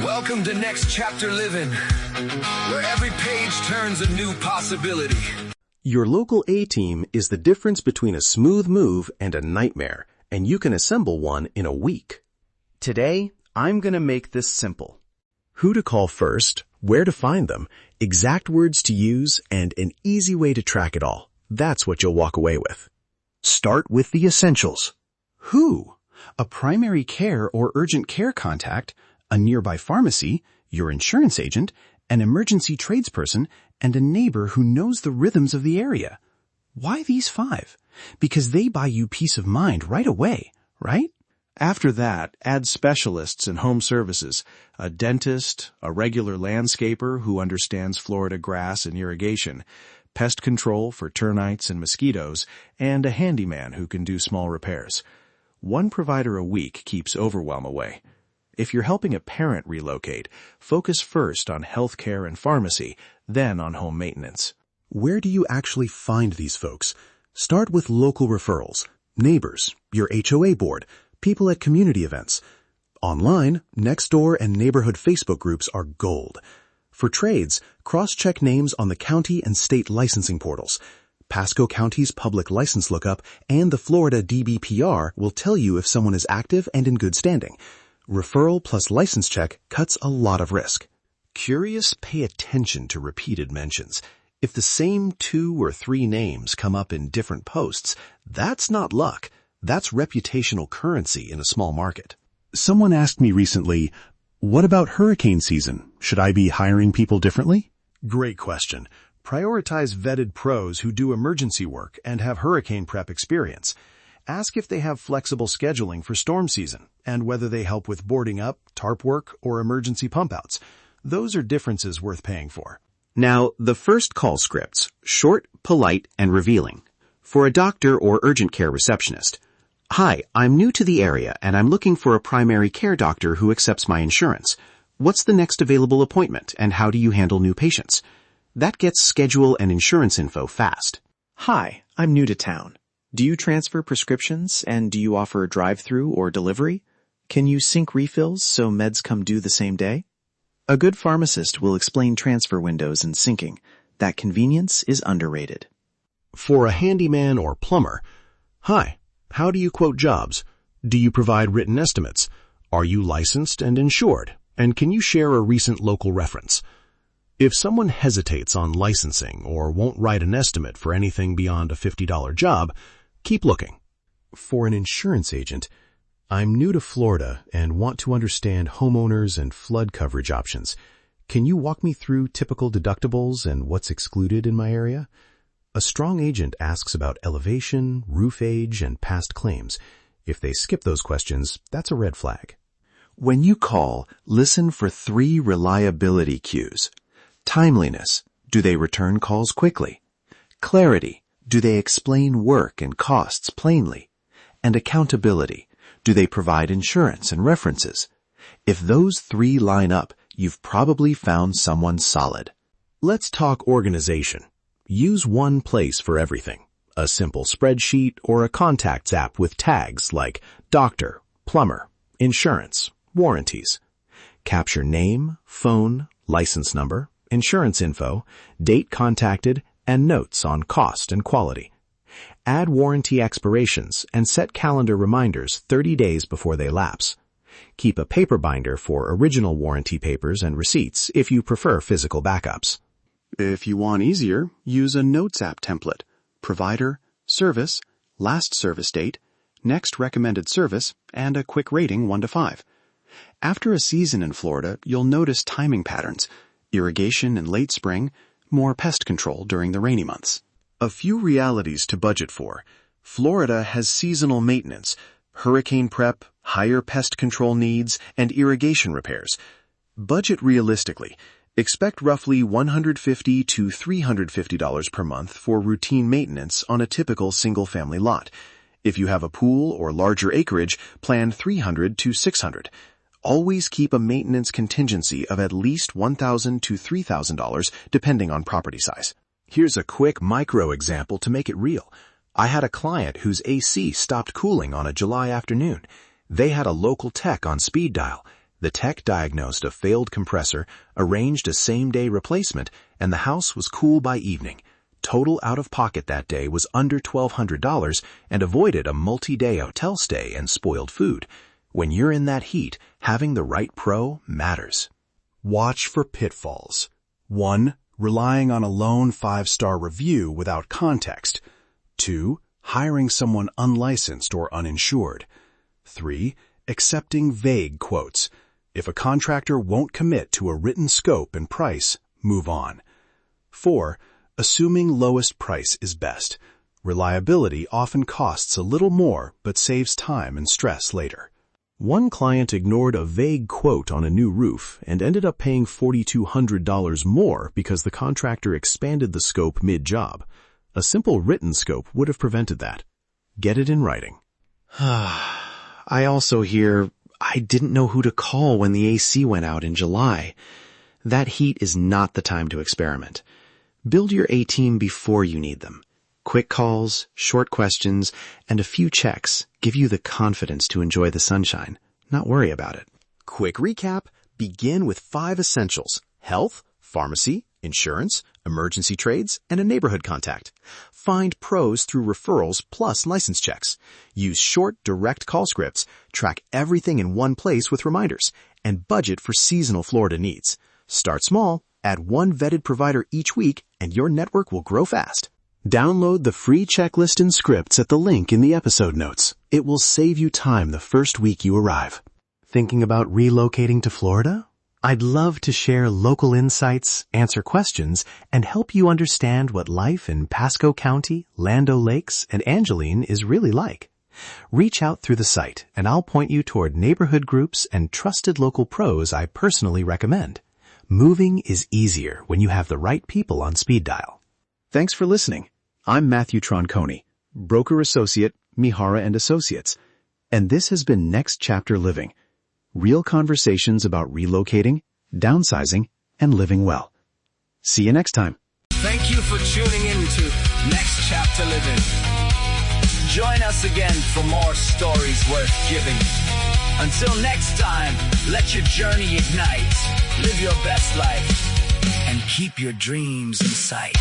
Welcome to Next Chapter Living, where every page turns a new possibility. Your local A-team is the difference between a smooth move and a nightmare, and you can assemble one in a week. Today, I'm going to make this simple. Who to call first, where to find them, exact words to use, and an easy way to track it all. That's what you'll walk away with. Start with the essentials. Who? A primary care or urgent care contact, a nearby pharmacy, your insurance agent, an emergency tradesperson, and a neighbor who knows the rhythms of the area. Why these 5? Because they buy you peace of mind right away, right? After that, add specialists in home services, a dentist, a regular landscaper who understands Florida grass and irrigation, pest control for termites and mosquitoes, and a handyman who can do small repairs. One provider a week keeps overwhelm away. If you're helping a parent relocate, focus first on healthcare and pharmacy, then on home maintenance. Where do you actually find these folks? Start with local referrals, neighbors, your HOA board, people at community events. Online, Nextdoor and neighborhood Facebook groups are gold. For trades, cross-check names on the county and state licensing portals. Pasco County's public license lookup and the Florida DBPR will tell you if someone is active and in good standing. Referral plus license check cuts a lot of risk. Curious, pay attention to repeated mentions. If the same 2 or 3 names come up in different posts, that's not luck. That's reputational currency in a small market. Someone asked me recently, what about hurricane season? Should I be hiring people differently? Great question. Prioritize vetted pros who do emergency work and have hurricane prep experience. Ask if they have flexible scheduling for storm season and whether they help with boarding up, tarp work, or emergency pump outs. Those are differences worth paying for. Now, the first call scripts, short, polite, and revealing. For a doctor or urgent care receptionist. Hi, I'm new to the area and I'm looking for a primary care doctor who accepts my insurance. What's the next available appointment and how do you handle new patients? That gets schedule and insurance info fast. Hi, I'm new to town. Do you transfer prescriptions and do you offer drive-through or delivery? Can you sync refills so meds come due the same day? A good pharmacist will explain transfer windows and syncing. That convenience is underrated. For a handyman or plumber, hi, how do you quote jobs? Do you provide written estimates? Are you licensed and insured? And can you share a recent local reference? If someone hesitates on licensing or won't write an estimate for anything beyond a $50 job, keep looking. For an insurance agent, I'm new to Florida and want to understand homeowners and flood coverage options. Can you walk me through typical deductibles and what's excluded in my area? A strong agent asks about elevation, roof age, and past claims. If they skip those questions, that's a red flag. When you call, listen for 3 reliability cues. Timeliness. Do they return calls quickly? Clarity. Do they explain work and costs plainly? And accountability. Do they provide insurance and references? If those 3 line up, you've probably found someone solid. Let's talk organization. Use one place for everything. A simple spreadsheet or a contacts app with tags like doctor, plumber, insurance, warranties. Capture name, phone, license number, insurance info, date contacted, and notes on cost and quality. Add warranty expirations and set calendar reminders 30 days before they lapse. Keep a paper binder for original warranty papers and receipts if you prefer physical backups. If you want easier, use a Notes app template. Provider, service, last service date, next recommended service, and a quick rating 1 to 5. After a season in Florida, you'll notice timing patterns. Irrigation in late spring, more pest control during the rainy months. A few realities to budget for. Florida has seasonal maintenance, hurricane prep, higher pest control needs, and irrigation repairs. Budget realistically. Expect roughly $150 to $350 per month for routine maintenance on a typical single-family lot. If you have a pool or larger acreage, plan $300 to $600. Always keep a maintenance contingency of at least $1,000 to $3,000 depending on property size. Here's a quick micro example to make it real. I had a client whose AC stopped cooling on a July afternoon. They had a local tech on speed dial. The tech diagnosed a failed compressor, arranged a same-day replacement, and the house was cool by evening. Total out-of-pocket that day was under $1,200 and avoided a multi-day hotel stay and spoiled food. When you're in that heat, having the right pro matters. Watch for pitfalls. 1. Relying on a lone 5-star review without context. 2. Hiring someone unlicensed or uninsured. 3. Accepting vague quotes. If a contractor won't commit to a written scope and price, move on. 4. Assuming lowest price is best. Reliability often costs a little more but saves time and stress later. One client ignored a vague quote on a new roof and ended up paying $4,200 more because the contractor expanded the scope mid-job. A simple written scope would have prevented that. Get it in writing. I also hear I didn't know who to call when the AC went out in July. That heat is not the time to experiment. Build your A-team before you need them. Quick calls, short questions, and a few checks give you the confidence to enjoy the sunshine, not worry about it. Quick recap. Begin with 5 essentials: health, pharmacy, insurance, emergency trades, and a neighborhood contact. Find pros through referrals plus license checks. Use short, direct call scripts. Track everything in one place with reminders. And budget for seasonal Florida needs. Start small, add one vetted provider each week, and your network will grow fast. Download the free checklist and scripts at the link in the episode notes. It will save you time the first week you arrive. Thinking about relocating to Florida? I'd love to share local insights, answer questions, and help you understand what life in Pasco County, Land O'Lakes, and Angeline is really like. Reach out through the site, and I'll point you toward neighborhood groups and trusted local pros I personally recommend. Moving is easier when you have the right people on speed dial. Thanks for listening. I'm Matthew Troncone, broker associate, Mihara & Associates, and this has been Next Chapter Living. Real conversations about relocating, downsizing, and living well. See you next time. Thank you for tuning in to Next Chapter Living. Join us again for more stories worth giving. Until next time, let your journey ignite. Live your best life and keep your dreams in sight.